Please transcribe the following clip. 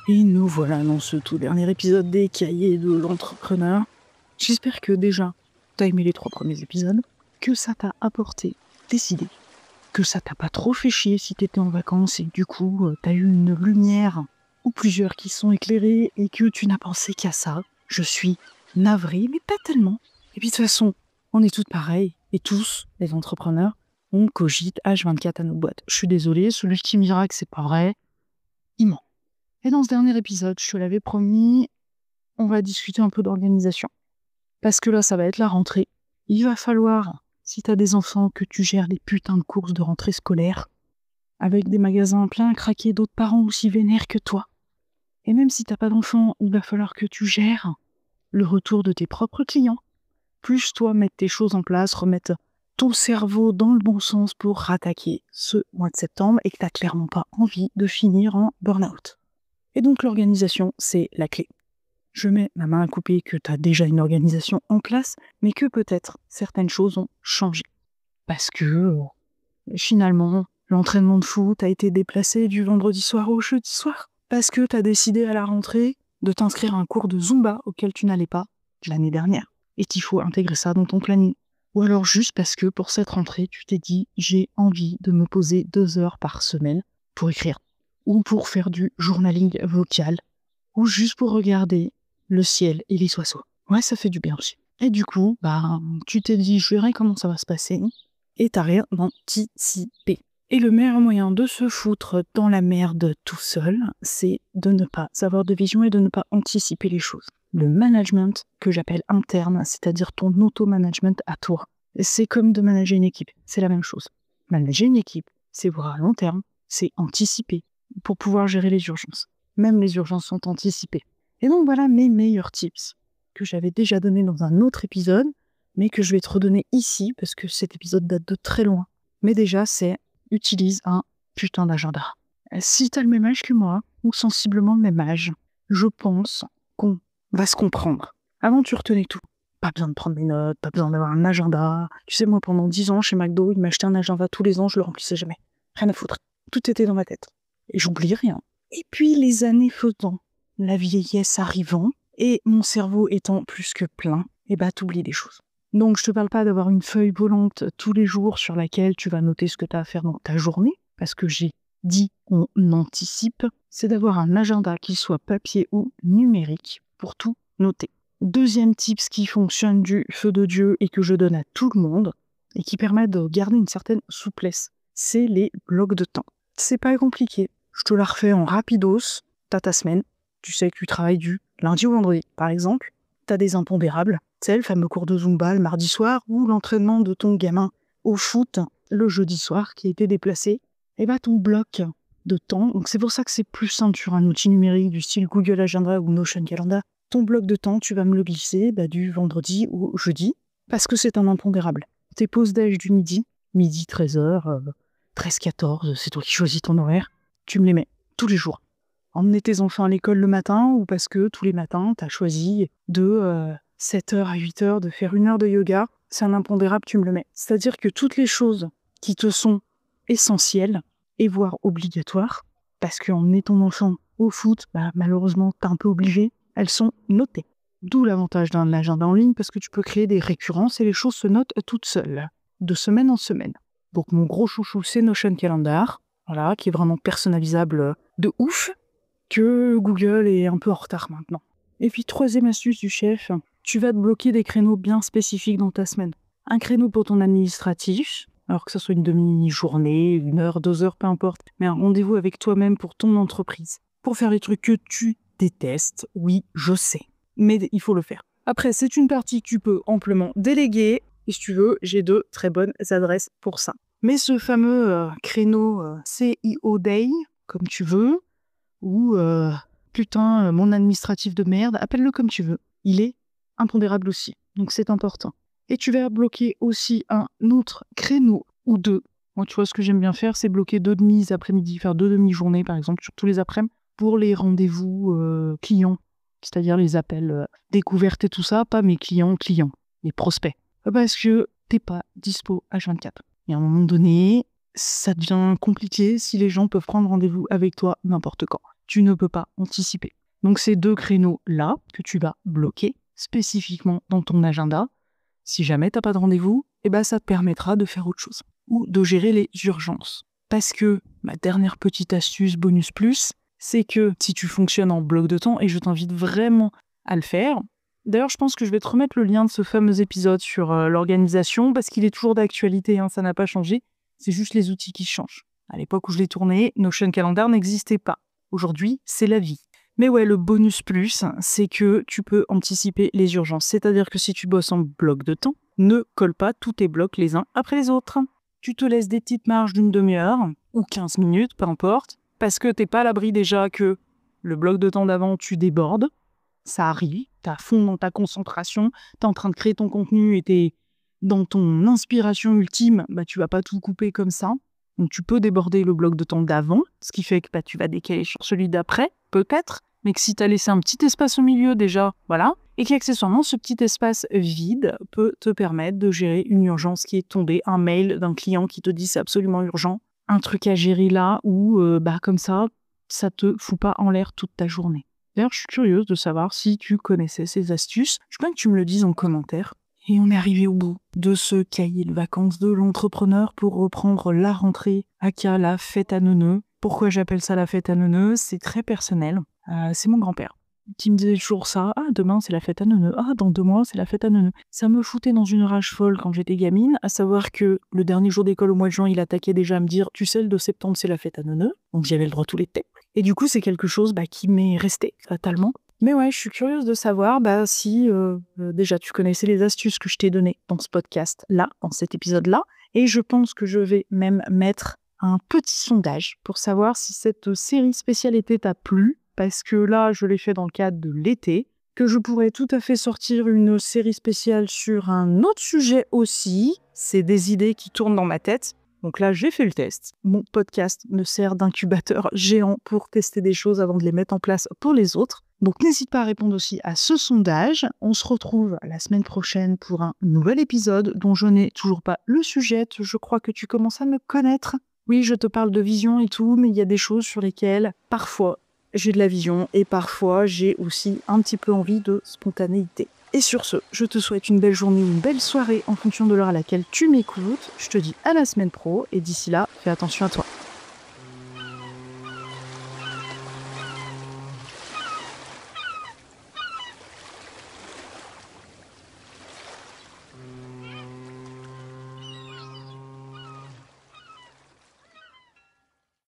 Et nous voilà dans ce tout dernier épisode des Cahiers de l'entrepreneur. J'espère que déjà, t'as aimé les 3 premiers épisodes, que ça t'a apporté des idées, que ça t'a pas trop fait chier si t'étais en vacances et du coup, t'as eu une lumière ou plusieurs qui sont éclairées et que tu n'as pensé qu'à ça. Je suis navrée, mais pas tellement. Et puis de toute façon, on est toutes pareilles, et tous, les entrepreneurs, on cogite H24 à nos boîtes. Je suis désolée, celui qui me dira que c'est pas vrai, il ment. Et dans ce dernier épisode, je te l'avais promis, on va discuter un peu d'organisation. Parce que là, ça va être la rentrée. Il va falloir, si t'as des enfants, que tu gères les putains de courses de rentrée scolaire, avec des magasins pleins à craquer, d'autres parents aussi vénères que toi. Et même si t'as pas d'enfants, il va falloir que tu gères le retour de tes propres clients. Plus toi, mettre tes choses en place, remettre ton cerveau dans le bon sens pour rattaquer ce mois de septembre et que t'as clairement pas envie de finir en burn-out. Et donc l'organisation, c'est la clé. Je mets ma main à couper que tu as déjà une organisation en place, mais que peut-être certaines choses ont changé. Parce que finalement, l'entraînement de foot a été déplacé du vendredi soir au jeudi soir. Parce que tu as décidé à la rentrée de t'inscrire à un cours de Zumba auquel tu n'allais pas l'année dernière. Et qu'il faut intégrer ça dans ton planning. Ou alors juste parce que pour cette rentrée, tu t'es dit « j'ai envie de me poser 2 heures par semaine pour écrire ». Ou pour faire du journaling vocal, ou juste pour regarder le ciel et les oiseaux. Ouais, ça fait du bien aussi. Et du coup, tu t'es dit, je verrai comment ça va se passer, et t'as rien anticipé. Et le meilleur moyen de se foutre dans la merde tout seul, c'est de ne pas avoir de vision et de ne pas anticiper les choses. Le management, que j'appelle interne, c'est-à-dire ton auto-management à toi, c'est comme de manager une équipe, c'est la même chose. Manager une équipe, c'est voir à long terme, c'est anticiper, pour pouvoir gérer les urgences. Même les urgences sont anticipées. Et donc voilà mes meilleurs tips que j'avais déjà donnés dans un autre épisode, mais que je vais te redonner ici, parce que cet épisode date de très loin. Mais déjà, c'est utilise un putain d'agenda. Si t'as le même âge que moi, ou sensiblement le même âge, je pense qu'on va se comprendre. Avant, tu retenais tout. Pas besoin de prendre des notes, pas besoin d'avoir un agenda. Tu sais, moi, pendant 10 ans, chez McDo, ils m'achetaient un agenda tous les ans, je le remplissais jamais. Rien à foutre. Tout était dans ma tête. Et j'oublie rien. Et puis les années faisant, la vieillesse arrivant, et mon cerveau étant plus que plein, t'oublies des choses. Donc je te parle pas d'avoir une feuille volante tous les jours sur laquelle tu vas noter ce que tu as à faire dans ta journée, parce que j'ai dit on anticipe, c'est d'avoir un agenda qui soit papier ou numérique pour tout noter. Deuxième tips qui fonctionne du feu de Dieu et que je donne à tout le monde, et qui permet de garder une certaine souplesse, c'est les blocs de temps. C'est pas compliqué. Je te la refais en rapidos. T'as ta semaine. Tu sais que tu travailles du lundi au vendredi, par exemple. T'as des impondérables. C'est le fameux cours de Zumba le mardi soir ou l'entraînement de ton gamin au foot le jeudi soir qui a été déplacé. Et ton bloc de temps, donc c'est pour ça que c'est plus simple sur un outil numérique du style Google Agenda ou Notion Calendar. Ton bloc de temps, tu vas me le glisser du vendredi au jeudi parce que c'est un impondérable. Tes pauses d'âge du midi 13h, 13-14, c'est toi qui choisis ton horaire. Tu me les mets tous les jours. Emmener tes enfants à l'école le matin ou parce que tous les matins, tu as choisi de 7h à 8h de faire 1 heure de yoga, c'est un impondérable, tu me le mets. C'est-à-dire que toutes les choses qui te sont essentielles et voire obligatoires, parce qu'emmener ton enfant au foot, malheureusement, t'es un peu obligé, elles sont notées. D'où l'avantage d'un agenda en ligne, parce que tu peux créer des récurrences et les choses se notent toutes seules, de semaine en semaine. Donc mon gros chouchou, c'est Notion Calendar, voilà, qui est vraiment personnalisable de ouf, que Google est un peu en retard maintenant. Et puis troisième astuce du chef, tu vas te bloquer des créneaux bien spécifiques dans ta semaine. Un créneau pour ton administratif, alors que ce soit une demi-journée, 1 heure, 2 heures, peu importe, mais un rendez-vous avec toi-même pour ton entreprise, pour faire les trucs que tu détestes, oui, je sais, mais il faut le faire. Après, c'est une partie que tu peux amplement déléguer, et si tu veux, j'ai de très bonnes adresses pour ça. Mais ce fameux créneau CIO Day, comme tu veux, ou mon administratif de merde, appelle-le comme tu veux, il est impondérable aussi, donc c'est important. Et tu vas bloquer aussi un autre créneau ou 2. Moi, tu vois, ce que j'aime bien faire, c'est bloquer 2 demi-après-midi, faire 2 demi-journées, par exemple, sur tous les après-midi, pour les rendez-vous clients, c'est-à-dire les appels découvertes et tout ça, pas mes clients, les prospects. Parce que t'es pas dispo H24. Et à un moment donné, ça devient compliqué si les gens peuvent prendre rendez-vous avec toi n'importe quand. tu ne peux pas anticiper. Donc ces 2 créneaux-là que tu vas bloquer spécifiquement dans ton agenda, si jamais tu n'as pas de rendez-vous, ça te permettra de faire autre chose ou de gérer les urgences. Parce que ma dernière petite astuce bonus plus, c'est que si tu fonctionnes en bloc de temps, et je t'invite vraiment à le faire, d'ailleurs je pense que je vais te remettre le lien de ce fameux épisode sur l'organisation, parce qu'il est toujours d'actualité, ça n'a pas changé, c'est juste les outils qui changent. À l'époque où je l'ai tourné, Notion Calendar n'existait pas. Aujourd'hui, c'est la vie. Mais ouais, le bonus plus, c'est que tu peux anticiper les urgences. C'est-à-dire que si tu bosses en bloc de temps, ne colle pas tous tes blocs les uns après les autres. Tu te laisses des petites marges d'une demi-heure, ou 15 minutes, peu importe, parce que t'es pas à l'abri déjà que le bloc de temps d'avant, tu débordes. Ça arrive, t'es à fond dans ta concentration, t'es en train de créer ton contenu et t'es dans ton inspiration ultime, tu vas pas tout couper comme ça. Donc tu peux déborder le bloc de temps d'avant, ce qui fait que tu vas décaler sur celui d'après, peut-être, mais que si tu as laissé un petit espace au milieu déjà, voilà, et qu'accessoirement ce petit espace vide peut te permettre de gérer une urgence qui est tombée, un mail d'un client qui te dit c'est absolument urgent, un truc à gérer là, ou comme ça te fout pas en l'air toute ta journée. D'ailleurs, je suis curieuse de savoir si tu connaissais ces astuces. Je veux bien que tu me le dises en commentaire. Et on est arrivé au bout de ce cahier de vacances de l'entrepreneur pour reprendre la rentrée, aka la fête à neuneux. Pourquoi j'appelle ça la fête à neuneux ? C'est très personnel. C'est mon grand-père qui me disait toujours ça. Ah, demain c'est la fête à neuneux. Ah, dans 2 mois c'est la fête à neuneux. Ça me foutait dans une rage folle quand j'étais gamine, à savoir que le dernier jour d'école au mois de juin, il attaquait déjà à me dire « Tu sais, le 2 septembre c'est la fête à neuneux ». Donc j'avais le droit tout l'été. Et du coup, c'est quelque chose qui m'est resté fatalement. Mais ouais, je suis curieuse de savoir si déjà tu connaissais les astuces que je t'ai données dans ce podcast-là, dans cet épisode-là. Et je pense que je vais même mettre un petit sondage pour savoir si cette série spéciale été t'a plu. Parce que là, je l'ai fait dans le cadre de l'été. Que je pourrais tout à fait sortir une série spéciale sur un autre sujet aussi. C'est des idées qui tournent dans ma tête. Donc là, j'ai fait le test. Mon podcast me sert d'incubateur géant pour tester des choses avant de les mettre en place pour les autres. Donc n'hésite pas à répondre aussi à ce sondage. On se retrouve la semaine prochaine pour un nouvel épisode dont je n'ai toujours pas le sujet. Je crois que tu commences à me connaître. Oui, je te parle de vision et tout, mais il y a des choses sur lesquelles, parfois, j'ai de la vision et parfois, j'ai aussi un petit peu envie de spontanéité. Et sur ce, je te souhaite une belle journée ou une belle soirée en fonction de l'heure à laquelle tu m'écoutes. Je te dis à la semaine pro et d'ici là, fais attention à toi.